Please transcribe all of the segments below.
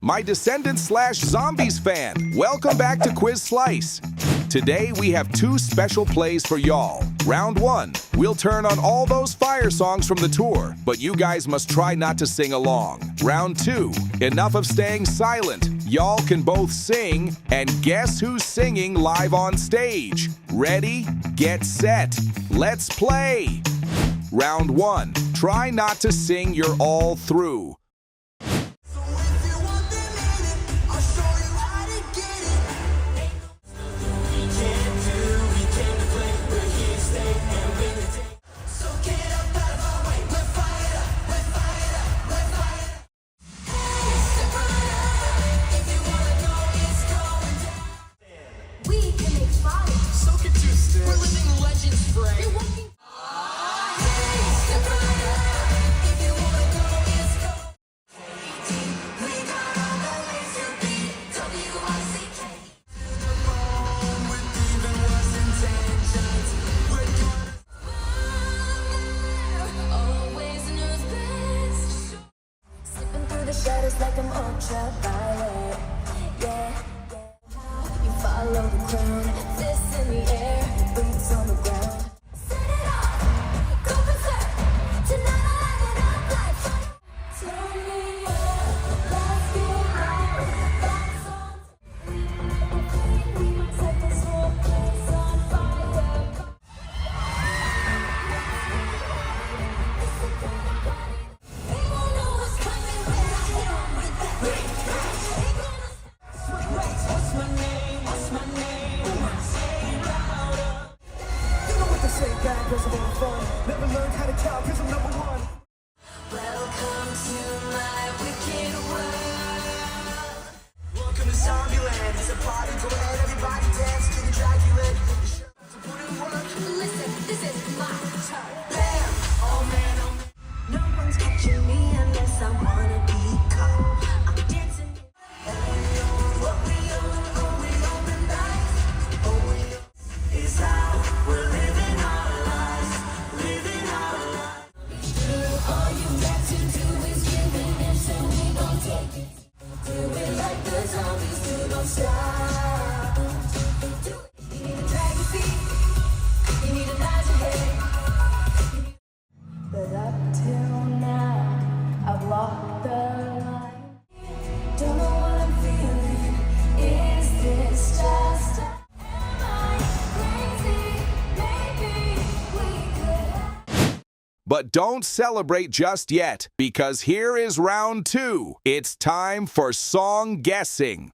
my Descendants/Zombies fan. Welcome back to Quiz Slice. Today we have two special plays for y'all. Round 1, we'll turn on all those fire songs from the tour, but you guys must try not to sing along. Round 2, enough of staying silent. Y'all can both sing, and guess who's singing live on stage? Ready, get set, let's play! Round 1, try not to sing your all through. Like I'm ultraviolet, yeah. You follow the crown, fists in the air, boots on the ground. Set it off, go berserk. Tonight I'll light it up like fire. Turn me up, let's get loud. That's on. Set this whole place on fire. Never learned how to count because I'm number one. Welcome to my wicked world. Welcome to Zombieland. It's a party. Go ahead, everybody dance to the Dracula. To put in work. Listen, this is my turn. Bam! Oh man, oh man. No one's catching me unless I wanna be caught. I'm dancing. What we open nights. Oh, we is how we're living our lives. Living our lives. All you got to do is give in and so we gon' take it. Do it like the zombies do, don't stop. Do it. You need to drag your feet. You need to nod your head. But up till now, I've walked the line. Don't know what I'm feeling. Is this just am I crazy? Maybe we could. But don't celebrate just yet, because here is round 2. It's time for song guessing.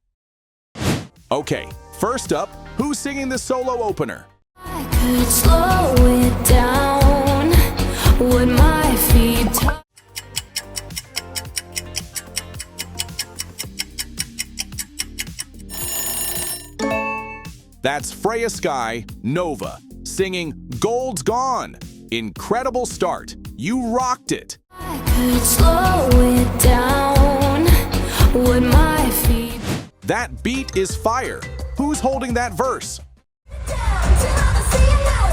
Okay, first up, who's singing the solo opener? I could slow it down. Would my feet touch? That's Freya Skye, Nova, singing Gold's Gone. Incredible start. You rocked it. I could slow it down. Would my feet That beat is fire. Who's holding that verse? down till I see it now?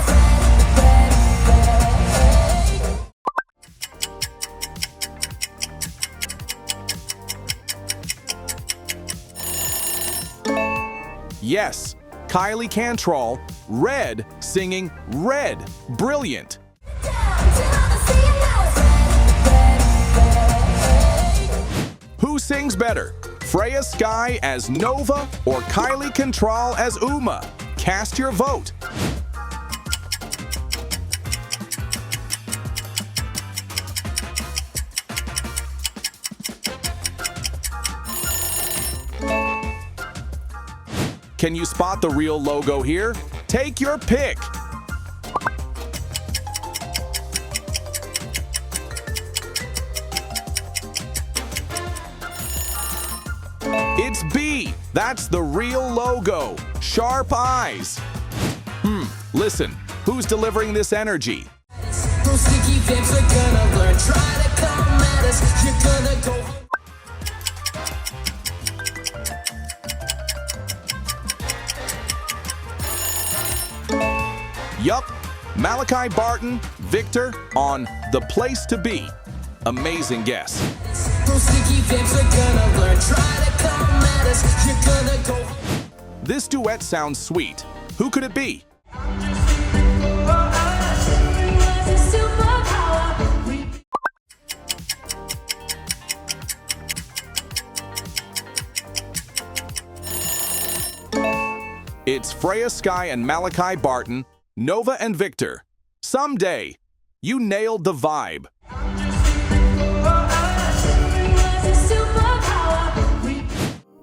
It's Yes, Kylie Cantrall, Red, singing Red. Brilliant. down till I see it now? It's Who sings better? Freya Skye as Nova or Kylie Cantrall as Uma? Cast your vote. Can you spot the real logo here? Take your pick. It's B. That's the real logo. Sharp eyes. Listen, who's delivering this energy? Those sticky vamps are gonna learn. Try to come at us. You're gonna go home. Yup, Malachi Barton, Victor on The Place to Be. Amazing guess. Those sticky vamps are gonna learn. Try to This duet sounds sweet. Who could it be? It's Freya Skye and Malachi Barton, Nova and Victor. Someday. You nailed the vibe.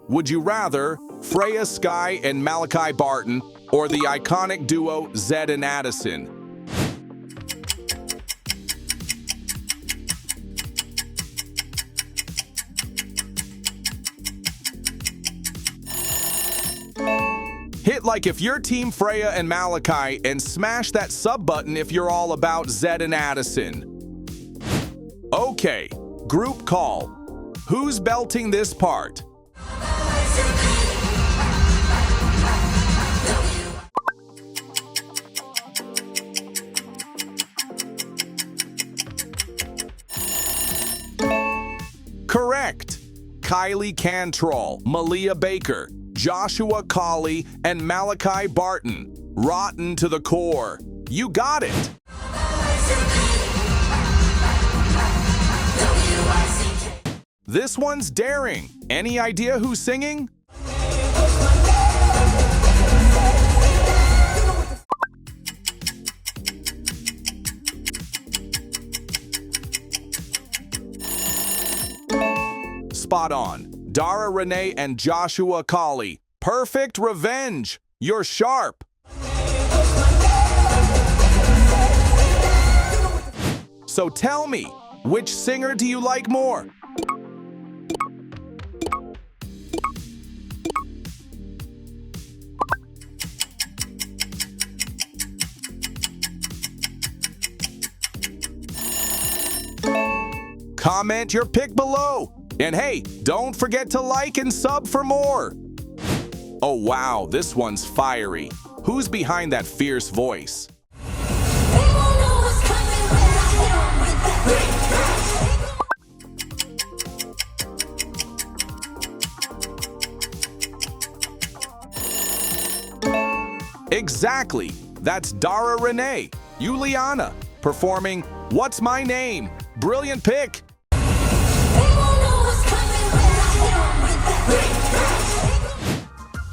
Would you rather Freya Skye and Malachi Barton or the iconic duo Zed and Addison? Hit like if you're Team Freya and Malachi, and smash that sub button if you're all about Zed and Addison. Okay, group call. Who's belting this part? Correct. Kylie Cantrall, Malia Baker, Joshua Colley, and Malachi Barton. Rotten to the core. You got it. This one's daring. Any idea who's singing? Spot on. Dara Renee and Joshua Colley. Perfect revenge. You're sharp. So tell me, which singer do you like more? Comment your pick below. And hey, don't forget to like and sub for more. Oh wow, this one's fiery. Who's behind that fierce voice? Exactly. That's Dara Renee, Juliana, performing What's My Name? Brilliant pick.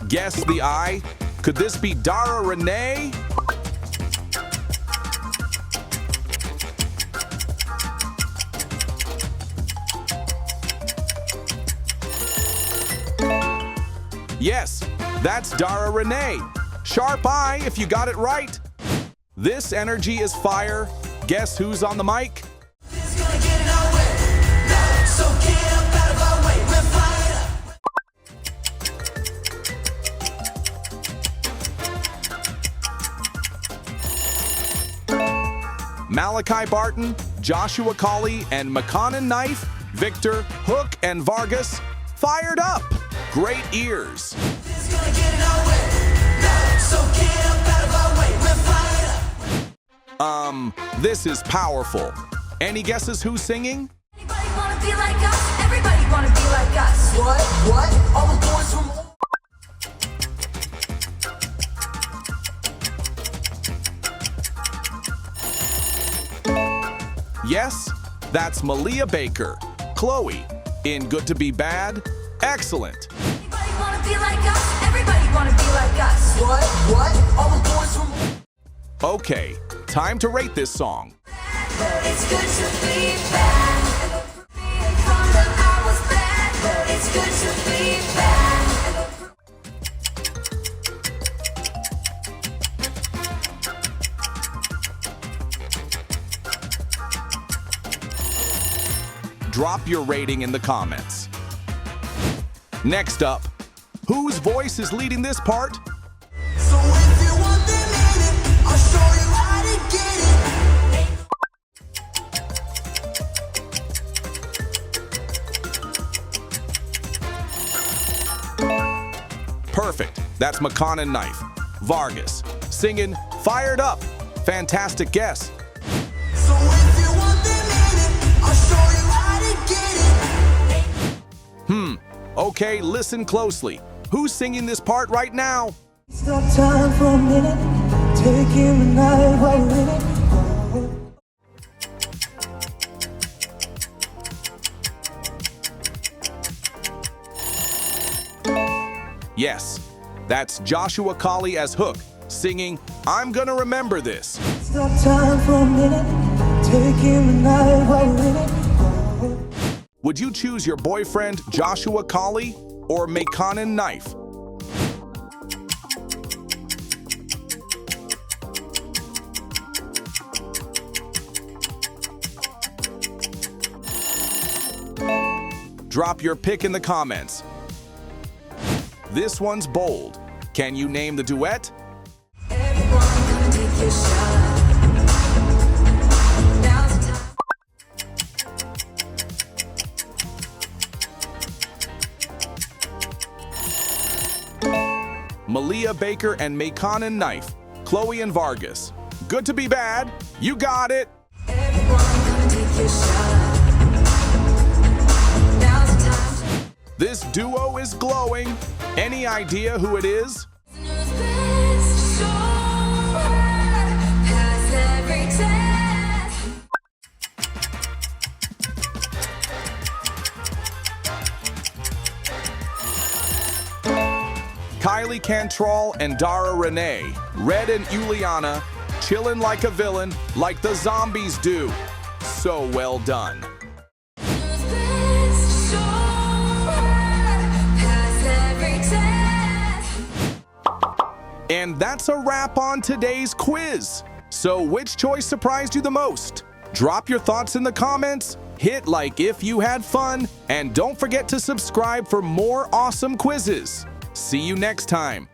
Guess the eye? Could this be Dara Renee? Yes, that's Dara Renee. Sharp eye if you got it right. This energy is fire. Guess who's on the mic? Malachi Barton, Joshua Colley, and McConnon Knife, Victor, Hook, and Vargas, fired up. Great ears. This is powerful. Any guesses who's singing? Everybody wanna be like us. Everybody wanna be like us. What? All the boys from... Yes, that's Malia Baker. Chloe, in Good to Be Bad, excellent. Everybody wanna be like us. Everybody wanna be like us. What? All the boys from... Okay, time to rate this song. It's good to be bad. From the I was bad. It's good to be bad. Drop your rating in the comments. Next up, whose voice is leading this part? So if you want the meaning, I'll show you how to get it. Perfect. That's McConnon Knife. Vargas, singing Fired Up. Fantastic guess. So if you want the meaning, I'll show you how to get it. Okay, listen closely. Who's singing this part right now? Stop time for a minute, taking the night while we're in it. Yes, that's Joshua Colley as Hook, singing I'm Gonna Remember This. Stop time for a minute, taking the night while we're in it. Would you choose your boyfriend Joshua Colley or Macon Knife? Drop your pick in the comments. This one's bold. Can you name the duet? Everyone gonna take your shot. Now's the time. Malia Baker and Macon Knife, Chloe and Vargas. Good to be bad. You got it. Everyone gonna take your shot. Now's the time. This duo is glowing. Any idea who it is? Who's best? Show past every test. Kylie Cantrall and Dara Renee, Red and Juliana, chillin' like a villain, like the zombies do. So well done. Who's best? Show past every test. And that's a wrap on today's quiz. So which choice surprised you the most? Drop your thoughts in the comments, hit like if you had fun, and don't forget to subscribe for more awesome quizzes. See you next time.